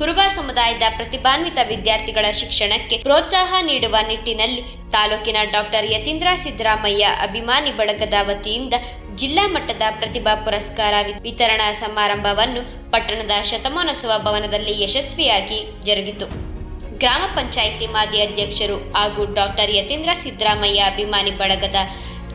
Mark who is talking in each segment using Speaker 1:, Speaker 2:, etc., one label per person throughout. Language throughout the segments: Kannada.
Speaker 1: ಕುರುಬ ಸಮುದಾಯದ ಪ್ರತಿಭಾನ್ವಿತ ವಿದ್ಯಾರ್ಥಿಗಳ ಶಿಕ್ಷಣಕ್ಕೆ ಪ್ರೋತ್ಸಾಹ ನೀಡುವ ನಿಟ್ಟಿನಲ್ಲಿ ತಾಲೂಕಿನ ಡಾಕ್ಟರ್ ಯತೀಂದ್ರ ಸಿದ್ದರಾಮಯ್ಯ ಅಭಿಮಾನಿ ಬಳಗದ ವತಿಯಿಂದ ಜಿಲ್ಲಾ ಮಟ್ಟದ ಪ್ರತಿಭಾ ಪುರಸ್ಕಾರ ವಿತರಣಾ ಸಮಾರಂಭವನ್ನು ಪಟ್ಟಣದ ಶತಮಾನೋತ್ಸವ ಭವನದಲ್ಲಿ ಯಶಸ್ವಿಯಾಗಿ ಜರುಗಿತು. ಗ್ರಾಮ ಪಂಚಾಯಿತಿ ಮಾಜಿ ಅಧ್ಯಕ್ಷರು ಹಾಗೂ ಡಾಕ್ಟರ್ ಯತೀಂದ್ರ ಸಿದ್ದರಾಮಯ್ಯ ಅಭಿಮಾನಿ ಬಳಗದ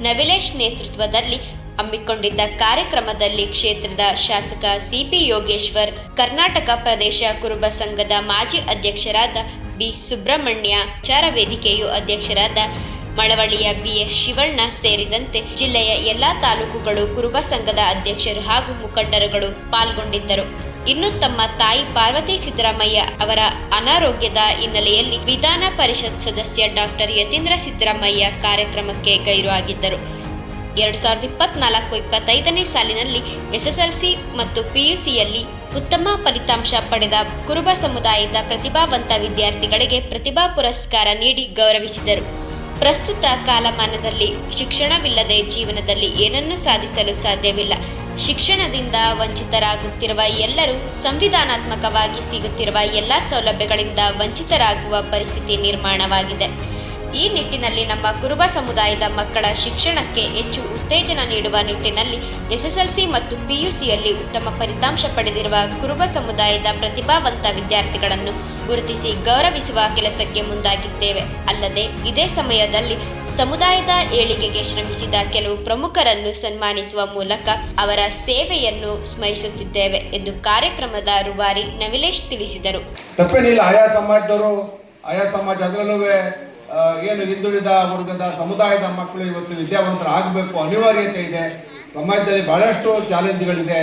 Speaker 1: ನವಿಲೇಶ್ ನೇತೃತ್ವದಲ್ಲಿ ಹಮ್ಮಿಕೊಂಡಿದ್ದ ಕಾರ್ಯಕ್ರಮದಲ್ಲಿ ಕ್ಷೇತ್ರದ ಶಾಸಕ ಸಿಪಿ ಯೋಗೇಶ್ವರ್, ಕರ್ನಾಟಕ ಪ್ರದೇಶ ಕುರುಬ ಸಂಘದ ಮಾಜಿ ಅಧ್ಯಕ್ಷರಾದ ಬಿ ಸುಬ್ರಹ್ಮಣ್ಯ, ವಿಚಾರ ವೇದಿಕೆಯು ಅಧ್ಯಕ್ಷರಾದ ಮಳವಳ್ಳಿಯ ಬಿಎಸ್ ಶಿವಣ್ಣ ಸೇರಿದಂತೆ ಜಿಲ್ಲೆಯ ಎಲ್ಲಾ ತಾಲೂಕುಗಳು ಕುರುಬ ಸಂಘದ ಅಧ್ಯಕ್ಷರು ಹಾಗೂ ಮುಖಂಡರುಗಳು ಪಾಲ್ಗೊಂಡಿದ್ದರು. ಇನ್ನು ತಮ್ಮ ತಾಯಿ ಪಾರ್ವತಿ ಸಿದ್ದರಾಮಯ್ಯ ಅವರ ಅನಾರೋಗ್ಯದ ಹಿನ್ನೆಲೆಯಲ್ಲಿ ವಿಧಾನ ಪರಿಷತ್ ಸದಸ್ಯ ಡಾಕ್ಟರ್ ಯತೀಂದ್ರ ಸಿದ್ದರಾಮಯ್ಯ ಕಾರ್ಯಕ್ರಮಕ್ಕೆ ಗೈರು. 2024-25ನೇ ಸಾಲಿನಲ್ಲಿ ಎಸ್ಎಸ್ಎಲ್ಸಿ ಮತ್ತು ಪಿಯುಸಿಯಲ್ಲಿ ಉತ್ತಮ ಫಲಿತಾಂಶ ಪಡೆದ ಕುರುಬ ಸಮುದಾಯದ ಪ್ರತಿಭಾವಂತ ವಿದ್ಯಾರ್ಥಿಗಳಿಗೆ ಪ್ರತಿಭಾ ಪುರಸ್ಕಾರ ನೀಡಿ ಗೌರವಿಸಿದರು. ಪ್ರಸ್ತುತ ಕಾಲಮಾನದಲ್ಲಿ ಶಿಕ್ಷಣವಿಲ್ಲದೆ ಜೀವನದಲ್ಲಿ ಏನನ್ನೂ ಸಾಧಿಸಲು ಸಾಧ್ಯವಿಲ್ಲ. ಶಿಕ್ಷಣದಿಂದ ವಂಚಿತರಾಗುತ್ತಿರುವ ಎಲ್ಲರೂ ಸಂವಿಧಾನಾತ್ಮಕವಾಗಿ ಸಿಗುತ್ತಿರುವ ಎಲ್ಲ ಸೌಲಭ್ಯಗಳಿಂದ ವಂಚಿತರಾಗುವ ಪರಿಸ್ಥಿತಿ ನಿರ್ಮಾಣವಾಗಿದೆ. ಈ ನಿಟ್ಟಿನಲ್ಲಿ ನಮ್ಮ ಕುರುಬ ಸಮುದಾಯದ ಮಕ್ಕಳ ಶಿಕ್ಷಣಕ್ಕೆ ಹೆಚ್ಚು ಉತ್ತೇಜನ ನೀಡುವ ನಿಟ್ಟಿನಲ್ಲಿ ಎಸ್ಎಸ್ಎಲ್ಸಿ ಮತ್ತು ಪಿಯುಸಿಯಲ್ಲಿ ಉತ್ತಮ ಫಲಿತಾಂಶ ಪಡೆದಿರುವ ಕುರುಬ ಸಮುದಾಯದ ಪ್ರತಿಭಾವಂತ ವಿದ್ಯಾರ್ಥಿಗಳನ್ನು ಗುರುತಿಸಿ ಗೌರವಿಸುವ ಕೆಲಸಕ್ಕೆ ಮುಂದಾಗಿದ್ದೇವೆ. ಅಲ್ಲದೆ ಇದೇ ಸಮಯದಲ್ಲಿ ಸಮುದಾಯದ ಏಳಿಗೆಗೆ ಶ್ರಮಿಸಿದ ಕೆಲವು ಪ್ರಮುಖರನ್ನು ಸನ್ಮಾನಿಸುವ ಮೂಲಕ ಅವರ ಸೇವೆಯನ್ನು ಸ್ಮರಿಸುತ್ತಿದ್ದೇವೆ ಎಂದು ಕಾರ್ಯಕ್ರಮದ ರೂವಾರಿ ನವಿಲೇಶ್ ತಿಳಿಸಿದರು.
Speaker 2: ತಪ್ಪೇನಿಲ್ಲ, ಆಯಾ ಸಮಾಜದವರು ಆಯಾ ಸಮಾಜ ಅದರಲ್ಲೂ ಏನು ಹಿಂದುಳಿದ ವರ್ಗದ ಸಮುದಾಯದ ಮಕ್ಕಳು ಇವತ್ತು ವಿದ್ಯಾವಂತರಾಗಬೇಕು, ಅನಿವಾರ್ಯತೆ ಇದೆ. ಸಮಾಜದಲ್ಲಿ ಬಹಳಷ್ಟು ಚಾಲೆಂಜ್ಗಳಿದೆ.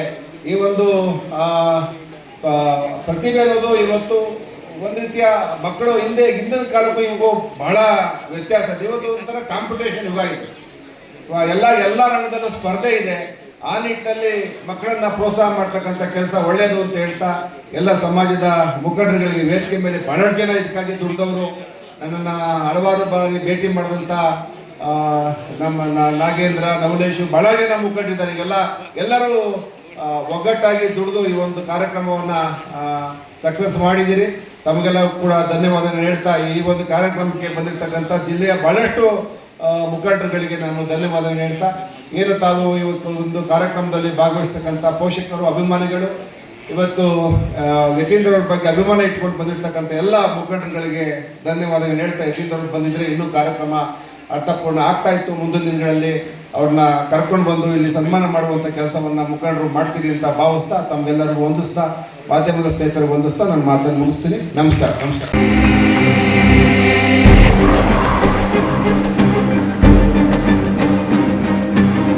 Speaker 2: ಈ ಒಂದು ಪ್ರತಿಭೆ ಅನ್ನೋದು ಇವತ್ತು ಒಂದು ರೀತಿಯ ಮಕ್ಕಳು ಹಿಂದಿನ ಕಾಲಕ್ಕೂ ಇವಾಗೂ ಬಹಳ ವ್ಯತ್ಯಾಸ ಇದೆ. ಇವತ್ತು ಒಂಥರ ಕಾಂಪಿಟೇಷನ್ ಯುಗ ಇದೆ. ಎಲ್ಲ ರಂಗದಲ್ಲೂ ಸ್ಪರ್ಧೆ ಇದೆ. ಆ ನಿಟ್ಟಿನಲ್ಲಿ ಮಕ್ಕಳನ್ನ ಪ್ರೋತ್ಸಾಹ ಮಾಡ್ತಕ್ಕಂಥ ಕೆಲಸ ಒಳ್ಳೆಯದು ಅಂತ ಹೇಳ್ತಾ ಎಲ್ಲ ಸಮಾಜದ ಮುಖಂಡರುಗಳಿಗೆ ವೇದಿಕೆ ಮೇಲೆ ಬಹಳಷ್ಟು ಜನ ಇದಕ್ಕಾಗಿ ದುಡಿದವರು, ನನ್ನನ್ನು ಹಲವಾರು ಬಾರಿ ಭೇಟಿ ಮಾಡಿದಂಥ ನಮ್ಮ ನಾಗೇಂದ್ರ, ನವಲೇಶು, ಬಹಳ ಜನ ಮುಖಂಡರಿದ್ದಾರೆ. ಎಲ್ಲರೂ ಒಗ್ಗಟ್ಟಾಗಿ ದುಡಿದು ಈ ಒಂದು ಕಾರ್ಯಕ್ರಮವನ್ನು ಸಕ್ಸಸ್ ಮಾಡಿದ್ದೀರಿ. ತಮಗೆಲ್ಲ ಕೂಡ ಧನ್ಯವಾದಗಳು ಹೇಳ್ತಾ ಈ ಒಂದು ಕಾರ್ಯಕ್ರಮಕ್ಕೆ ಬಂದಿರತಕ್ಕಂಥ ಜಿಲ್ಲೆಯ ಬಹಳಷ್ಟು ಮುಖಂಡರುಗಳಿಗೆ ನಾನು ಧನ್ಯವಾದಗಳು ಹೇಳ್ತಾ, ಏನು ತಾವು ಇವತ್ತು ಒಂದು ಕಾರ್ಯಕ್ರಮದಲ್ಲಿ ಭಾಗವಹಿಸ್ತಕ್ಕಂಥ ಪೋಷಕರು, ಅಭಿಮಾನಿಗಳು, ಇವತ್ತು ಯತೀಂದ್ರ ಅವ್ರ ಬಗ್ಗೆ ಅಭಿಮಾನ ಇಟ್ಕೊಂಡು ಬಂದಿರ್ತಕ್ಕಂಥ ಎಲ್ಲ ಮುಖಂಡರುಗಳಿಗೆ ಧನ್ಯವಾದಗಳು ಹೇಳ್ತಾ, ಯತೀಂದ್ರ ಅವ್ರು ಬಂದಿದ್ರೆ ಇನ್ನೂ ಕಾರ್ಯಕ್ರಮ ಅರ್ಥಪೂರ್ಣ ಆಗ್ತಾ ಇತ್ತು. ಮುಂದಿನ ದಿನಗಳಲ್ಲಿ ಅವ್ರನ್ನ ಕರ್ಕೊಂಡು ಬಂದು ಇಲ್ಲಿ ಸನ್ಮಾನ ಮಾಡುವಂಥ ಕೆಲಸವನ್ನ ಮುಖಂಡರು ಮಾಡ್ತೀರಿ ಅಂತ ಭಾವಿಸ್ತಾ, ತಮ್ಗೆಲ್ಲರಿಗೂ ವಂದಿಸ್ತಾ, ಮಾಧ್ಯಮದ ಸ್ನೇಹಿತರಿಗೆ ವಂದಿಸ್ತಾ ನನ್ನ ಮಾತನ್ನು ಮುಗಿಸ್ತೀನಿ. ನಮಸ್ಕಾರ.